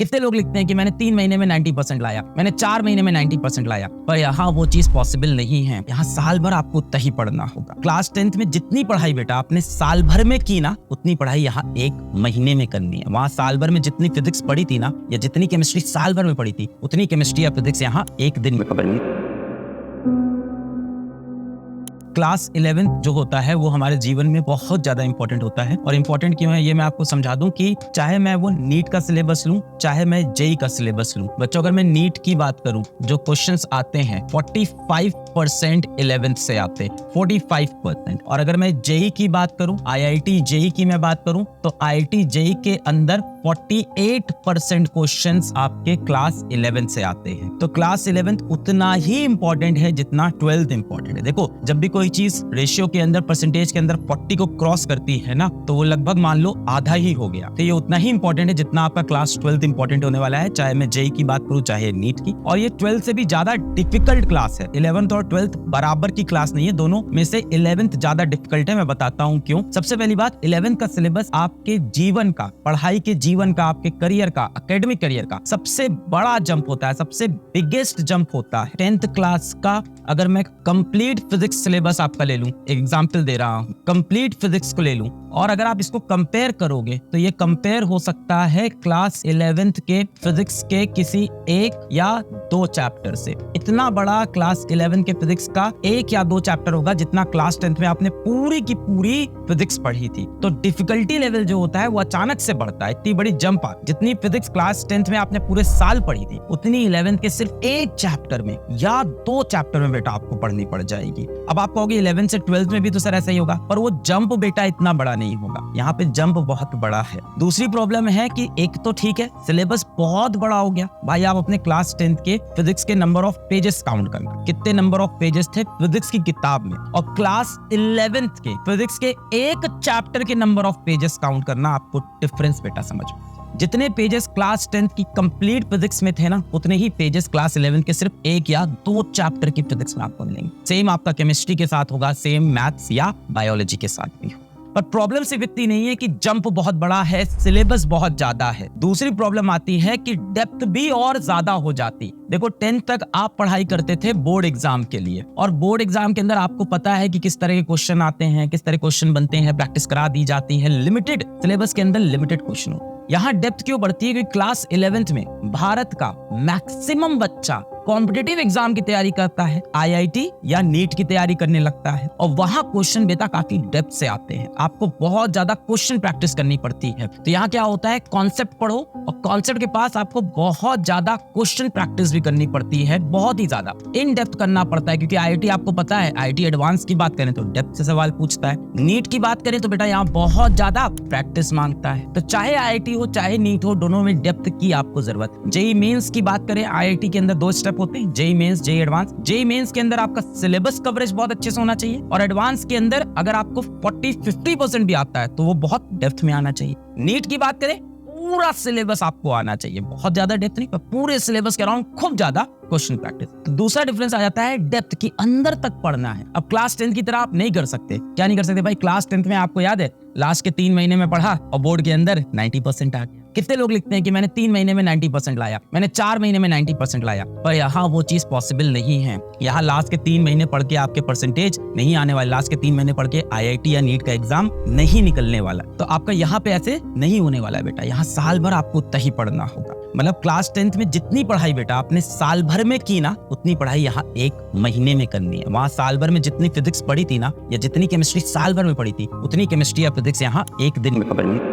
कितने लोग लिखते हैं कि मैंने 3 महीने में 90% लाया, मैंने 4 महीने में 90% लाया, पर यहाँ वो चीज पॉसिबल नहीं है। यहाँ साल भर आपको उतना ही पढ़ना होगा। क्लास 10th में जितनी पढ़ाई बेटा आपने साल भर में की ना, उतनी पढ़ाई यहाँ 1 महीने में करनी है। वहाँ साल भर में जितनी फिजिक्स पढ़ी थी ना, या जितनी केमिस्ट्री साल भर में पढ़ी थी, उतनी केमिस्ट्री या फिजिक्स यहाँ 1 दिन में पढ़नी। क्लास 11 जो होता है वो हमारे जीवन में बहुत ज्यादा इंपॉर्टेंट होता है। और इंपॉर्टेंट क्यों है ये मैं आपको समझा दूं कि चाहे मैं वो नीट का सिलेबस लूं, चाहे मैं जेई का सिलेबस लूं। बच्चों, अगर मैं नीट की बात करूं, जो क्वेश्चंस आते हैं 45% 11th से आते हैं, 45%। और अगर मैं जेई की बात करूं, आईआईटी जेई की मैं बात करूं, तो आईआईटी जेई के अंदर 48% क्वेश्चंस आपके क्लास 11 से आते हैं। तो क्लास 11 उतना ही इंपॉर्टेंट है जितना 12th इंपॉर्टेंट है। देखो, जब भी कोई चीज रेशियो के अंदर, परसेंटेज के अंदर 40 को क्रॉस करती है ना, तो वो लगभग मान लो आधा ही हो गया। तो ये उतना ही इंपॉर्टेंट है जितना आपका क्लास 12th इंपॉर्टेंट होने वाला है, चाहे मैं जेई की बात करूं चाहे नीट की। और ये 12th से भी ज्यादा डिफिकल्ट क्लास है। 11th और 12th बराबर की क्लास नहीं है, दोनों में से 11th ज्यादा डिफिकल्ट है। मैं बताता हूं क्यों। सबसे पहली बात, 11th का सिलेबस आपके जीवन का, पढ़ाई के जीवन का, आपके करियर का, एकेडमिक करियर का सबसे बड़ा जंप होता है, सबसे बिगेस्ट जंप होता है। 10th क्लास का अगर मैं कंप्लीट फिजिक्स सिलेबस आपका ले लूं, एग्जांपल दे रहा हूं, कंप्लीट फिजिक्स को ले लूं, और अगर आप इसको कंपेयर करोगे तो ये कंपेयर हो सकता है क्लास 11th के फिजिक्स के किसी 1 या 2 चैप्टर से। इतना बड़ा क्लास 11 के फिजिक्स का 1 या 2 चैप्टर होगा जितना क्लास 10th में आपने पूरी की पूरी फिजिक्स पढ़ी थी। तो डिफिकल्टी लेवल जो होता है वो अचानक से बढ़ता है, इतनी बड़ी जंप आ। जितनी फिजिक्स क्लास 10th में आपने पूरे साल पढ़ी थी, उतनी 11th के सिर्फ 1 चैप्टर में या 2 चैप्टर में बेटा आपको पढ़नी पड़ जाएगी। अब आप कहोगे 11th से 12th में भी तो सर ऐसा ही होगा, पर वो जंप बेटा इतना बड़ा नहीं होगा। यहाँ पे जंप बहुत बड़ा है। दूसरी प्रॉब्लम है कि एक तो ठीक है, सिलेबस बहुत बड़ा हो गया भाई। आप अपने क्लास 10th के फिजिक्स के नंबर ऑफ पेजेस काउंट करना, कितने नंबर ऑफ पेजेस थे फिजिक्स की किताब में, और क्लास 11th के फिजिक्स के 1 चैप्टर के नंबर ऑफ पेजेस काउंट करना। आपको डिफरेंस बेटा समझ। जितने पेजेस क्लास 10th की कंप्लीट फिजिक्स में थे ना, उतने ही पेजेस क्लास 11th के सिर्फ 1 या 2 चैप्टर की फिजिक्स में आपको मिलेंगे। सेम आपका केमिस्ट्री के साथ होगा, सेम मैथ्स या बायोलॉजी के साथ भी हो। पर प्रॉब्लम सिर्फ इतनी नहीं है कि जंप बहुत बड़ा है, सिलेबस बहुत ज्यादा है। दूसरी प्रॉब्लम आती है कि डेप्थ भी और ज्यादा हो जाती। देखो, 10th तक आप पढ़ाई करते थे बोर्ड एग्जाम के लिए, और बोर्ड एग्जाम के अंदर आपको पता है कि किस तरह के क्वेश्चन आते हैं, किस तरह क्वेश्चन बनते हैं, प्रैक्टिस करा दी जाती है। लिमिटेड सिलेबस के अंदर लिमिटेड क्वेश्चन हो। यहाँ डेप्थ क्यों बढ़ती है? क्योंकि क्लास 11th में भारत का मैक्सिमम बच्चा कॉम्पिटिटिव एग्जाम की तैयारी करता है, आईआईटी या नीट की तैयारी करने लगता है, और वहां क्वेश्चन बेटा काफी डेप्थ से आते हैं। आपको बहुत ज्यादा क्वेश्चन प्रैक्टिस करनी पड़ती है। तो यहाँ क्या होता है, कॉन्सेप्ट पढ़ो, और कॉन्सेप्ट के पास आपको बहुत ज्यादा क्वेश्चन प्रैक्टिस भी करनी पड़ती है, बहुत ही ज्यादा इन डेप्थ करना पड़ता है। क्योंकि आईआईटी आपको पता है, आईआईटी एडवांस की बात करें तो डेप्थ से सवाल पूछता है। नीट की बात करें तो बेटा यहाँ बहुत ज्यादा प्रैक्टिस मांगता है। तो चाहे आईआईटी हो चाहे नीट हो, दोनों में डेप्थ की आपको जरूरत। जेईई मेंस की बात करें, आईआईटी के अंदर 2 स्टेप होते हैं, JEE mains, JEE advance. JEE mains के अंदर आपका सिलेबस कवरेज बहुत अच्छे से होना चाहिए, और एडवांस के अंदर अगर आपको 40-50% भी आता है तो वो बहुत डेप्थ में आना चाहिए। नीट की बात करें, पूरा सिलेबस आपको आना चाहिए, बहुत ज्यादा डेप्थ नहीं, पर पूरे सिलेबस के अराउंड खूब ज्यादा क्वेश्चन प्रैक्टिस। तो दूसरा डिफरेंस आ जाता है डेप्थ की, अंदर तक पढ़ना है। अब क्लास 10th की तरह आप नहीं कर सकते। क्या नहीं कर सकते भाई? क्लास 10th में आपको याद है, लास्ट के 3 महीने में पढ़ा और बोर्ड के अंदर 90% आ गया। कितने लोग लिखते हैं कि मैंने 3 महीने में 90% लाया, मैंने 4 महीने में 90% लाया, पर यहाँ वो चीज पॉसिबल नहीं है। यहाँ लास्ट के 3 महीने पढ़ के आपके परसेंटेज नहीं आने वाले, लास्ट के 3 महीने पढ़ के आईआईटी या नीट का एग्जाम नहीं निकलने वाला। तो आपका यहाँ पे ऐसे नहीं होने वाला है बेटा। यहाँ साल भर आपको उतना ही पढ़ना होगा। मतलब क्लास 10th में जितनी पढ़ाई बेटा आपने साल भर में की ना, उतनी पढ़ाई यहाँ 1 महीने में करनी है। वहाँ साल भर में जितनी फिजिक्स पढ़ी थी ना, या जितनी केमिस्ट्री साल भर में पढ़ी थी, उतनी केमिस्ट्री या फिजिक्स यहाँ 1 दिन में पढ़नी है।